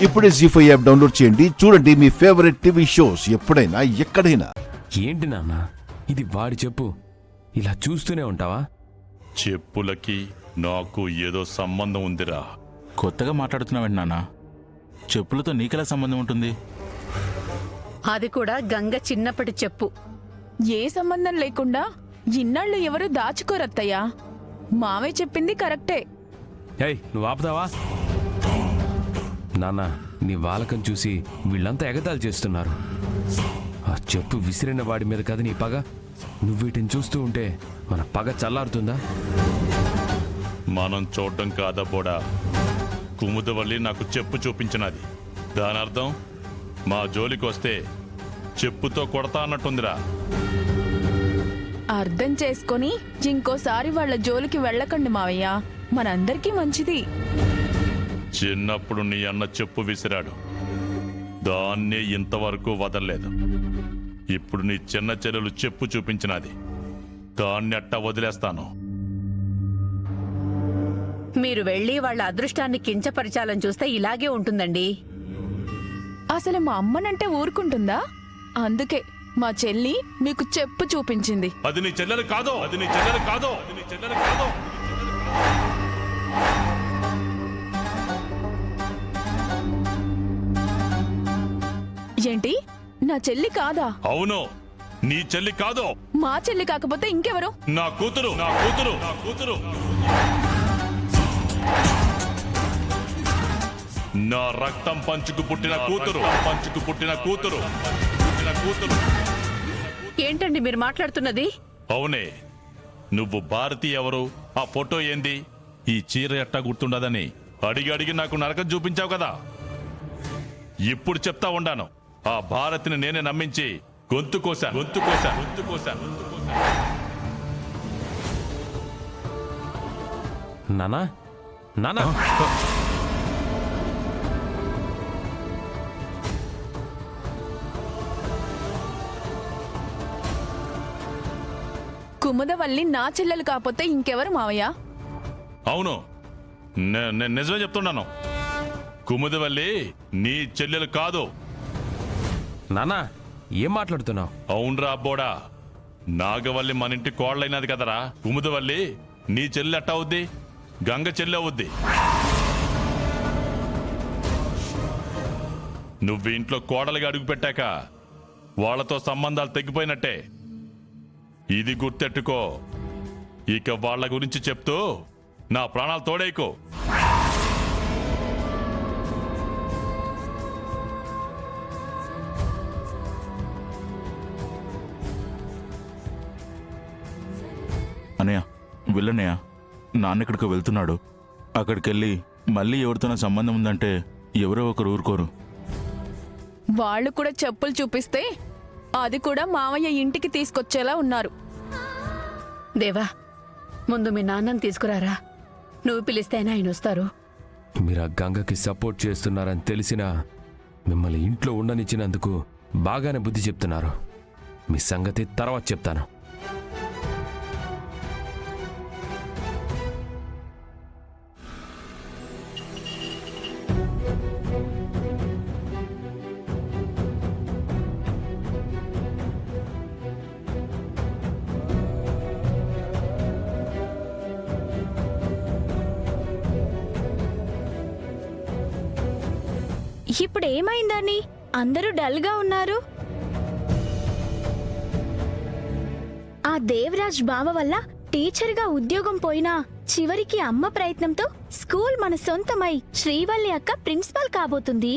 ఇప్పుడే జీ5 app download చేయండి. చూడండి మీ ఫేవరెట్ టీవీ షోస్ ఎప్పుడైనా ఎక్కడైనా. ఏంటి నాన్న ఇది వాడి చెప్పు, ఇలా చూస్తూనే ఉంటావా? చెప్పులకి నాకు ఏదో సంబంధం ఉందిరా. కొత్తగా మాట్లాడుతున్నావేంటి నాన్న? చెప్పులతో నీకెలా సంబంధం ఉంటుంది? అది కూడా గంగ చిన్నప్పటి చెప్పు. ఏ సంబంధం లేకుండా ఇన్నాళ్ళు ఎవరు దాచుకోరత్తయ్యా. మావే చెప్పింది కరెక్టే. ఏయ్ నువ్వు ఆపుతావా? నాన్న నీ వాలకం చూసి వీళ్ళంతా ఎగతాలు చేస్తున్నారు. ఆ చెప్పు విసిరిన వాడి మీద కదా నీ పగ. నువ్వు వీటిని చూస్తూ ఉంటే మన పగ చల్లారుతుందా? మనం చూడడం కాదా బోడా, కుముదవల్లి నాకు చెప్పు చూపించినది. దాని అర్థం మా జోలికి వస్తే చెప్పుతో కొడతా అన్నట్టుందిరా. అర్థం చేసుకొని ఇంకోసారి వాళ్ళ జోలికి వెళ్ళకండి మావయ్య, మనందరికీ మంచిది. చిన్నప్పుడు నీ అన్న చెప్పు విసిరాడు, దాన్నే ఇంతవరకు వదలలేదు. ఇప్పుడు నీ చిన్న చెల్లెలు చెప్పు చూపించినది, దాన్ని అట్టా వదిలేస్తాను. మీరు వెళ్ళి వాళ్ళ అదృష్టాన్ని కించపరచాలని చూస్తే ఇలాగే ఉంటుందండి. అసలు మా అమ్మనంటే ఊరుకుంటుందా? అందుకే మా చెల్లి మీకు చెప్పు చూపించింది. అది నీ చెల్లెలు కాదు, అది నీ చెల్లెలు కాదు, అది నీ చెల్లెలు కాదు. ఏంటి, నా చెల్లి కాదా? అవును, నీ చెల్లి కాదు. మా చెల్లి కాకపోతే ఇంకెవరు? నా కూతురు, నా కూతురు, నా కూతురు. నా రక్తం పంచుకు పుట్టిన కూతురు, పంచుకు పుట్టిన కూతురు, పుట్టిన కూతురు. ఏంటండి మీరు మాట్లాడుతున్నది? అవునే, నువ్వు భారతి ఎవరు, ఆ ఫోటో ఏంది, ఈ చీర ఎట్టా గుర్తుండదని అడిగి అడిగి నాకు నరకం చూపించావు కదా. ఇప్పుడు చెప్తా ఉండాను, ఆ భారతిని నేనే నమ్మించి గొంతు కోసా, గొంతు కోసా, గొంతు కోసా, గొంతు కోసా. నానా నానా కుముదవల్లి నా చెల్లెలు కాకపోతే ఇంకెవరు మావయ్య? అవును, నేను నిజమే చెప్తున్నాను. కుముదవల్లి నీ చెల్లెలు కాదు. నానా ఏం మాట్లాడుతున్నావు? అవునరా అబ్బోడా, నాగవల్లి మన ఇంటి కోళ్ళైనది కదరా. కుముదవల్లి నీ చెల్లి ఎట్టా అవుద్ది? గంగ చెల్లి అవుద్ది. నువ్వు ఇంట్లో కోడలుగా అడుగు పెట్టాక వాళ్లతో సంబంధాలు తెగిపోయినట్టే. ఇది గుర్తెట్టుకో. ఇక వాళ్ళ గురించి చెప్తూ నా ప్రాణాలు తోడేకో. అనయ్య వెళ్ళనయ్య, నాన్న ఎక్కడికో వెళ్తున్నాడు. అక్కడికెళ్ళి మళ్ళీ ఎవరితోనో సంబంధం ఉందంటే ఎవరో ఒకరు ఊరుకోరు. వాళ్ళు కూడా చెప్పులు చూపిస్తే అది కూడా మావయ్య ఇంటికి తీసుకొచ్చేలా ఉన్నారు. దేవా, ముందు మీ నాన్నని తీసుకురారా. నువ్వు పిలిస్తేనే ఆయన వస్తారు. మీరు ఆ గంగకి సపోర్ట్ చేస్తున్నారని తెలిసినా మిమ్మల్ని ఇంట్లో ఉండనిచ్చినందుకు బాగానే బుద్ధి చెప్తున్నారు. మీ సంగతి తర్వాత చెప్తాను. ఇప్పుడు ఏమైందని అందరూ డల్గా ఉన్నారు? ఆ దేవరాజ్ బావ వల్ల టీచర్గా ఉద్యోగం పోయినా చివరికి అమ్మ ప్రయత్నంతో స్కూల్ మన సొంతమై శ్రీవల్లి అక్క ప్రిన్సిపాల్ కాబోతుంది.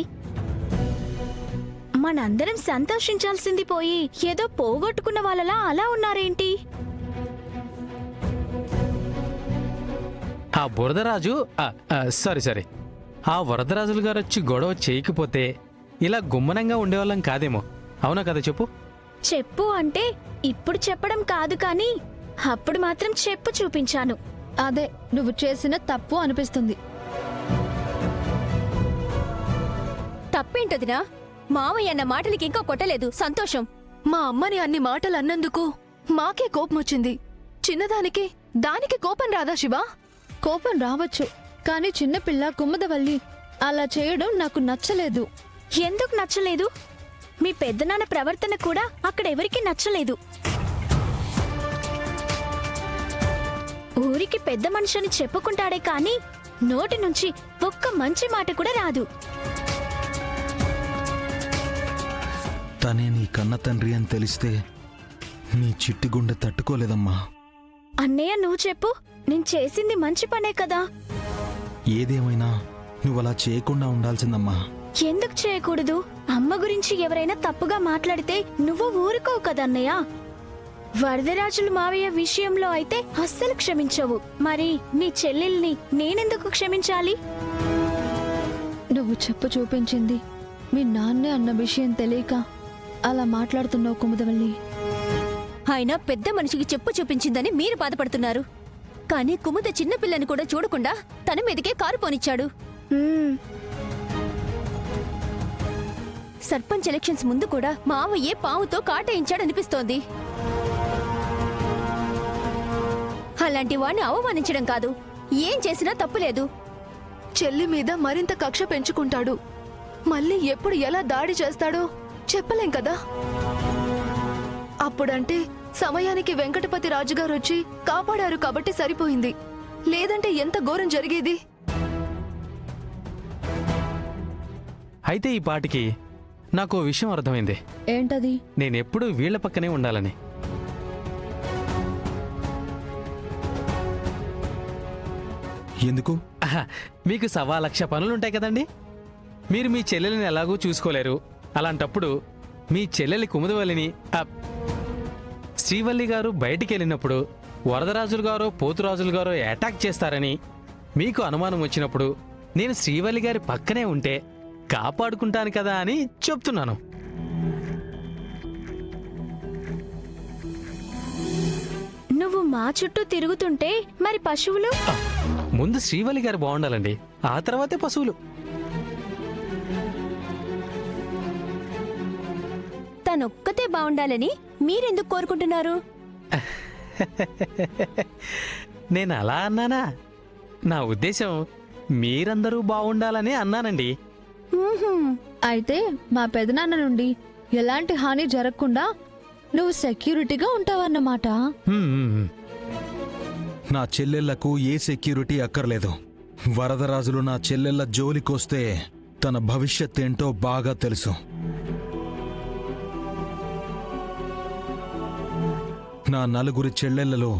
మనందరం సంతోషించాల్సింది పోయి ఏదో పోగొట్టుకున్న వాళ్ళలా అలా ఉన్నారేంటి? ఆ బురదరాజు సారీ ఆ వరదరాజులు గారు వచ్చి గొడవ చేయకపోతే ఇలా గుమ్మనంగా ఉండేవాళ్ళం కాదేమో. అవునా కదా చెప్పు? చెప్పు అంటే ఇప్పుడు చెప్పడం కాదు కానీ అప్పుడు మాత్రం చెప్పు చూపించాను. అదే నువ్వు చేసిన తప్పు అనిపిస్తుంది. తప్పేంటదినా? మావయ్య అన్న మాటలకి ఇంకా కొట్టలేదు. సంతోషం. మా అమ్మని అన్ని మాటలు అన్నందుకు మాకే కోపం వచ్చింది. చిన్నదానికి దానికి కోపం రాదా శివ? కోపం రావచ్చు, కానీ చిన్నపిల్ల కుమ్మదవల్లి అలా చేయడం నాకు నచ్చలేదు. ఎందుకు నచ్చలేదు? మీ పెద్దనాన్న ప్రవర్తన కూడా అక్కడ ఎవరికీ నచ్చలేదు. ఊరికి పెద్ద మనిషిని చెప్పుకుంటాడే కానీ నోటి నుంచి ఒక్క మంచి మాట కూడా రాదు. తనే నీ కన్న తండ్రి అని తెలిస్తే నీ చిట్టి గుండె తట్టుకోలేదమ్మా. అన్నయ్య నువ్వు చెప్పు, నేను చేసింది మంచి పనే కదా. ఏదేమైనా నువ్వలా చేయకుండా ఉండాల్సిందమ్మా. ఎందుకు చేయకూడదు? అమ్మ గురించి ఎవరైనా తప్పుగా మాట్లాడితే నువ్వు ఊరుకోవు కదన్నయ్య. వరదరాజులు మావయ్య విషయంలో అయితే అస్సలు క్షమించవు. మరి నీ చెల్లెల్ని నేనెందుకు క్షమించాలి? నువ్వు చెప్పు చూపించింది మీ నాన్నే అన్న విషయం తెలియక అలా మాట్లాడుతున్నావు కుముదవల్లి. అయినా పెద్ద మనిషికి చెప్పు చూపించిందని మీరు బాధపడుతున్నారు. కానీ కుముద చిన్నపిల్లని కూడా చూడకుండా తన మీదకే కారు పోనిచ్చాడు. సర్పంచ్ ఎలక్షన్స్ ముందు కూడా మావయ్యే పావుతో కాటేయించాడనిపిస్తోంది. అలాంటి వాణ్ణి అవమానించడం కాదు, ఏం చేసినా తప్పులేదు. చెల్లి మీద మరింత కక్ష పెంచుకుంటాడు. మళ్ళీ ఎప్పుడు ఎలా దాడి చేస్తాడో చెప్పలేం కదా. అప్పుడంటే సమయానికి వెంకటపతి రాజుగారు వచ్చి కాపాడారు కాబట్టి సరిపోయింది. లేదంటే ఎంత ఘోరం జరిగేది. అయితే ఈ పాటికి నాకు ఓ విషయం అర్థమైంది. ఏంటది? నేనెప్పుడూ వీళ్ల పక్కనే ఉండాలని. ఎందుకు? ఆహా, మీకు 1,00,000 పనులుంటాయి కదండి. మీరు మీ చెల్లెలిని ఎలాగూ చూసుకోలేరు. అలాంటప్పుడు మీ చెల్లెలి కుముదవల్లిని శ్రీవల్లి గారు బయటికి వెళ్ళినప్పుడు వరదరాజులు గారో పోతురాజులు గారో అటాక్ చేస్తారని మీకు అనుమానం వచ్చినప్పుడు నేను శ్రీవల్లి గారి పక్కనే ఉంటే కాపాడుకుంటాను కదా అని చెప్తున్నాను. నువ్వు మా చుట్టూ తిరుగుతుంటే మరి పశువులు? ముందు శ్రీవల్లి గారు బాగుండాలండి, ఆ తర్వాతే పశువులు. తనొక్కతే బావుండాలని మీరెందుకు కోరుకుంటున్నారు? నేను అలా అన్నానా? నా ఉద్దేశం మీరందరూ బాగుండాలని అన్నానండి. అయితే మా పెదనాన్న నుండి ఎలాంటి హాని జరగకుండా నువ్వు సెక్యూరిటీగా ఉంటావన్నమాట. నా చెల్లెళ్లకు ఏ సెక్యూరిటీ అక్కర్లేదు. వరదరాజులు నా చెల్లెళ్ల జోలికొస్తే తన భవిష్యత్ ఏంటో బాగా తెలుసు. నా 4 చెల్లెళ్లలో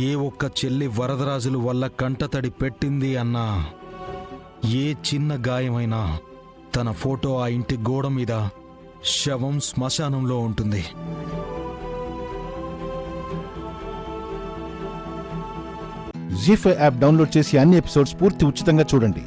ఏ ఒక్క చెల్లి వరదరాజులు వల్ల కంటతడి పెట్టింది అన్నా, ఏ చిన్న గాయమైనా తన ఫోటో ఆ ఇంటి గోడ మీద, శవం శ్మశానంలో ఉంటుంది. జీ5 యాప్ డౌన్లోడ్ చేసి అన్ని ఎపిసోడ్స్ పూర్తి ఉచితంగా చూడండి.